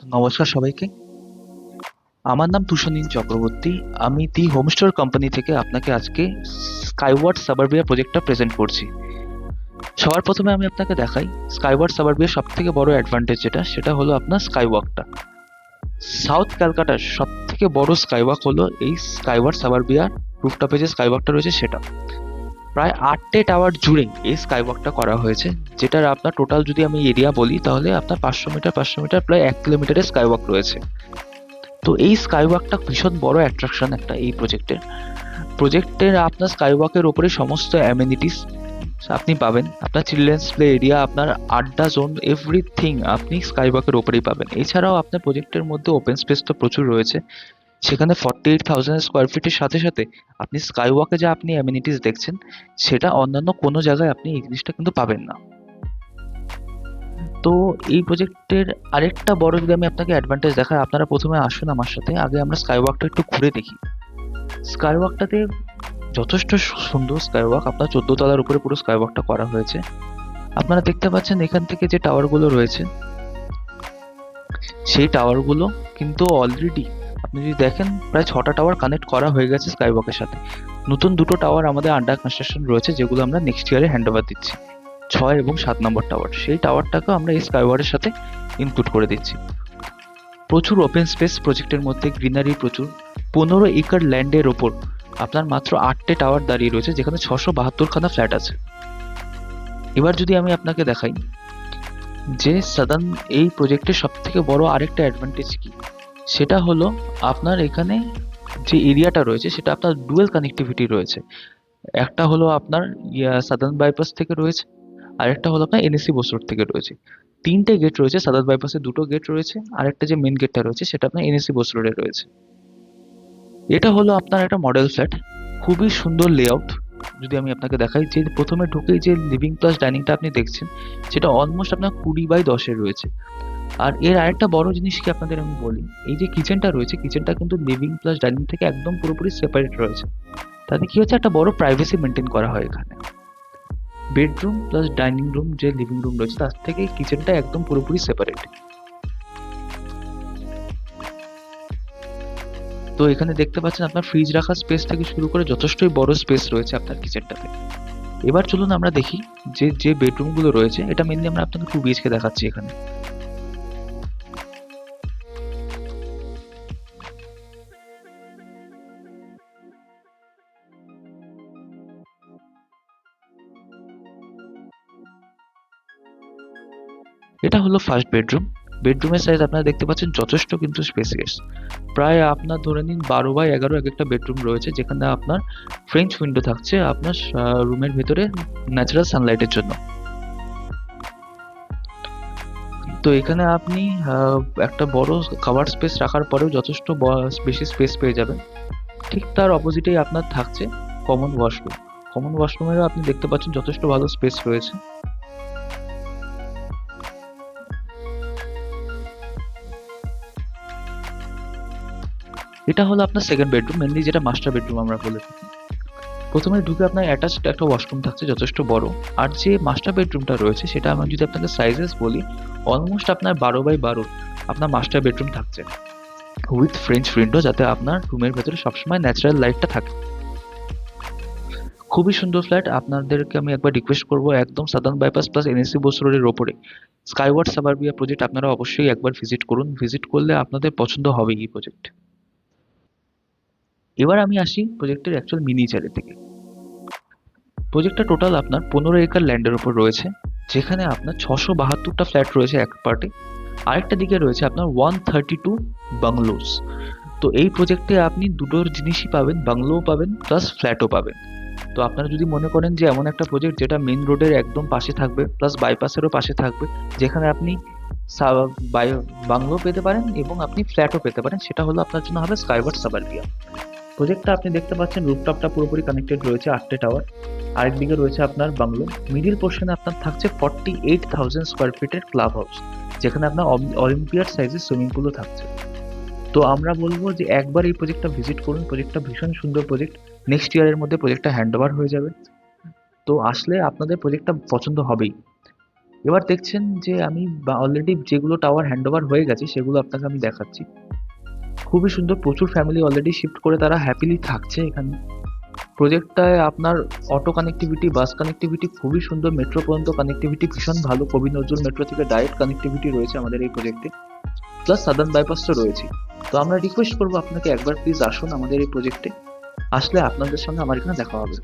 নমস্কার সবাইকে। আমার নাম তুষানীল চক্রবর্তী। আমি দি হোমস্টোর কোম্পানি থেকে আপনাকে আজকে স্কাইওয়ার্ড সাবারবিয়া প্রজেক্টটা প্রেজেন্ট করছি। সবার প্রথমে আমি আপনাকে দেখাই স্কাইওয়ার্ড সাবারবিয়ার সবথেকে বড় অ্যাডভান্টেজ সেটা হলো আপনার স্কাইওয়াকটা। সাউথ ক্যালকাটার সবথেকে বড় স্কাইওয়াক হলো এই স্কাইওয়ার্ড সাবারবিয়ার রুফটপে যে স্কাইওয়াকটা রয়েছে সেটা। প্রায় 8টে টাওয়ার জুড়ে এই স্কাইওয়াকটা করা হয়েছে, যেটার আপনার টোটাল যদি আমি এরিয়া বলি তাহলে আপনার 500 মিটার প্রায় 1 কিলোমিটারের স্কাইওয়াক রয়েছে। তো এই স্কাইওয়াকটা ভীষণ বড় অ্যাট্রাকশন একটা এই প্রজেক্টের আপনার স্কাইওয়াকের ওপরে সমস্ত অ্যামেনিটিস আপনি পাবেন। আপনার চিলড্রেন্স প্লে এরিয়া, আপনার আড্ডা জোন, এভরিথিং আপনি স্কাইওয়াকের ওপরেই পাবেন। এছাড়াও আপনার প্রজেক্টের মধ্যে ওপেন স্পেস তো প্রচুর রয়েছে, সেখানে 48,000 স্কোয়ার ফিটের সাথে সাথে আপনি স্কাইওয়াকে যা আপনি অ্যামেনিটিস দেখছেন সেটা অন্যান্য কোনো জায়গায় আপনি এই জিনিসটা কিন্তু পাবেন না। তো এই প্রজেক্টের আরেকটা বড় যদি আমি আপনাকে অ্যাডভান্টেজ দেখাই, আপনারা প্রথমে আসুন আমার সাথে, আগে আমরা স্কাইওয়াকটা একটু ঘুরে দেখি। স্কাইওয়াকটাতে যথেষ্ট সুন্দর স্কাইওয়াক, আপনার 14 তলার উপরে পুরো স্কাইওয়াকটা করা হয়েছে। আপনারা দেখতে পাচ্ছেন এখান থেকে যে টাওয়ারগুলো রয়েছে সেই টাওয়ারগুলো কিন্তু অলরেডি আপনি যদি দেখেন প্রায় 6টা টাওয়ার কানেক্ট করা হয়ে গেছে স্কাইওয়াকের সাথে। নতুন 2টো টাওয়ার আমাদের আন্ডার কনস্ট্রাকশন রয়েছে, যেগুলো আমরা নেক্সট ইয়ারে হ্যান্ড ওভার দিচ্ছি। 6 এবং 7 নম্বর টাওয়ার, সেই টাওয়ারটাকেও আমরা এই স্কাইওয়াকের সাথে ইনক্লুড করে দিচ্ছি। প্রচুর ওপেন স্পেস প্রজেক্টের মধ্যে, গ্রিনারি প্রচুর। 15 একর ল্যান্ডের ওপর আপনার মাত্র 8টে টাওয়ার দাঁড়িয়ে রয়েছে, যেখানে 672খানা ফ্ল্যাট আছে। এবার যদি আমি আপনাকে দেখাই যে সাদার্ন এই প্রজেক্টের সব থেকে বড় আরেকটা অ্যাডভান্টেজ কি, সেটা হলো আপনার এখানে যে এরিয়াটা রয়েছে সেটা আপনার ডুয়েল কানেক্টিভিটি রয়েছে। একটা হলো আপনার সাদার্ন বাইপাস থেকে রয়েছে, আরেকটা হলো আপনার এনএসি বস রোড থেকে রয়েছে। 3টে গেট রয়েছে, সাদার্ন বাইপাসে 2টো গেট রয়েছে, আরেকটা যে মেন গেটটা রয়েছে সেটা আপনার এনএসি বস রোডে রয়েছে। এটা হলো আপনার একটা মডেল ফ্ল্যাট, খুবই সুন্দর লেআউট। যদি আমি আপনাকে দেখাই যে প্রথমে ঢুকেই যে লিভিং প্লাস ডাইনিংটা আপনি দেখছেন সেটা অলমোস্ট আপনার 20/10 রয়েছে। আর এর আরেকটা বড় জিনিস কি আপনাদের আমি বলি, এই যে কিচেনটা রয়েছে, কিচেনটা কিন্তু লিভিং প্লাস ডাইনিং থেকে একদম পুরোপুরি সেপারেট রয়েছে। তাতে কি হচ্ছে, একটা বড় প্রাইভেসি মেনটেন করা হয় এখানে। বেডরুম প্লাস ডাইনিং রুম যে লিভিং রুম রয়েছে তার থেকে কিচেনটা একদম পুরোপুরি সেপারেট। তো এখানে দেখতে পাচ্ছেন আপনার ফ্রিজ রাখার স্পেস থেকে শুরু করে যথেষ্টই বড় স্পেস রয়েছে আপনার কিচেনটাতে। এবার চলুন আমরা দেখি যে যে বেডরুমগুলো রয়েছে, এটা মেনলি আমরা আপনাকে 2 BHK দেখাচ্ছি এখানে। এটা হলো ফার্স্ট বেডরুম। বেডরুমের সাইজ আপনারা দেখতে পাচ্ছেন যথেষ্ট কিন্তু স্পেসিয়াস। প্রায় আপনার ধরে নিন 12/11 এক একটা বেডরুম রয়েছে, যেখানে আপনার ফ্রেঞ্চ উইন্ডো থাকছে আপনার রুমের ভেতরে ন্যাচারাল সানলাইটের জন্য। তো এখানে আপনি একটা বড় খাবার স্পেস রাখার পরেও যথেষ্ট বেশি স্পেস পেয়ে যাবেন। ঠিক তার অপোজিটেই আপনার থাকছে কমন ওয়াশরুম। কমন ওয়াশরুমেরও আপনি দেখতে পাচ্ছেন যথেষ্ট ভালো স্পেস রয়েছে। এটা হলো আপনার সেকেন্ড বেডরুম, মেনলি যেটা মাস্টার বেডরুম আমরা বলে থাকি। প্রথমে ঢুকে আপনার অ্যাটাচড একটা ওয়াশরুম থাকছে যথেষ্ট বড়। আর যে মাস্টার বেডরুমটা রয়েছে সেটা আমি যদি আপনাকে সাইজেস বলি, অলমোস্ট আপনার 12/12 আপনার মাস্টার বেডরুম থাকছে উইথ ফ্রেঞ্চ উইন্ডো, যাতে আপনার রুমের ভেতরে সবসময় ন্যাচারাল লাইটটা থাকে। খুবই সুন্দর ফ্ল্যাট। আপনাদেরকে আমি একবার রিকোয়েস্ট করবো, একদম southern bypass plus NAC Bose রোডের ওপরে স্কাইওয়ার্ড সাবারবিয়া প্রজেক্ট আপনারা অবশ্যই একবার ভিজিট করুন। ভিজিট করলে আপনাদের পছন্দ হবে এই প্রজেক্ট। এবার আমি আসি প্রজেক্টের অ্যাকচুয়াল মিনিচারের দিকে। প্রজেক্টটা টোটাল আপনার 15 একর ল্যান্ডের উপর রয়েছে, যেখানে আপনার 672টা ফ্ল্যাট রয়েছে এক পার্টে। আরেকটা দিকে রয়েছে আপনার 132 বাংলোস। তো এই প্রজেক্টে আপনি দুটোর জিনিসই পাবেন, বাংলোও পাবেন প্লাস ফ্ল্যাটও পাবেন। তো আপনারা যদি মনে করেন যে এমন একটা প্রজেক্ট যেটা মেন রোডের একদম পাশে থাকবে প্লাস বাইপাসেরও পাশে থাকবে, যেখানে আপনি বাংলো পেতে পারেন এবং আপনি ফ্ল্যাটও পেতে পারেন, সেটা হলো আপনার জন্য হবে স্কাইওয়ার্ড সাবারবিয়া। প্রজেক্টটা আপনি দেখতে পাচ্ছেন রুফটপটা পুরোপুরি কানেক্টেড রয়েছে 8টে টাওয়ার। আরেকদিকে রয়েছে আপনার বাংলো। মিডিল পোর্শনে আপনার থাকছে 48,000 স্কোয়ার ফিটের ক্লাব হাউস, যেখানে আপনার অলিম্পিয়াড সাইজের সুইমিং পুলও থাকছে। তো আমরা বলবো যে একবার এই প্রজেক্টটা ভিজিট করুন। প্রজেক্টটা ভীষণ সুন্দর প্রজেক্ট। নেক্সট ইয়ারের মধ্যে প্রজেক্টটা হ্যান্ড ওভার হয়ে যাবে। তো আসলে আপনাদের প্রজেক্টটা পছন্দ হবেই। এবার দেখছেন যে আমি অলরেডি যেগুলো টাওয়ার হ্যান্ডওভার হয়ে গেছে সেগুলো আপনাকে আমি দেখাচ্ছি। খুবই সুন্দর, প্রচুর ফ্যামিলি অলরেডি শিফট করে তারা হ্যাপিলি থাকছে এখানে। প্রজেক্টটায় আপনার অটো কানেক্টিভিটি, বাস কানেক্টিভিটি খুবই সুন্দর, মেট্রো পর্যন্ত কানেক্টিভিটি ভীষণ ভালো, কবি নজরুল মেট্রো থেকে ডাইরেক্ট কানেক্টিভিটি রয়েছে আমাদের এই প্রজেক্টে, প্লাস সাদার্ন বাইপাসটা রয়েছে। তো আমরা রিকোয়েস্ট করবো আপনাকে একবার প্লিজ আসুন আমাদের এই প্রজেক্টে, আসলে আপনাদের সঙ্গে আমার এখানে দেখা হবে।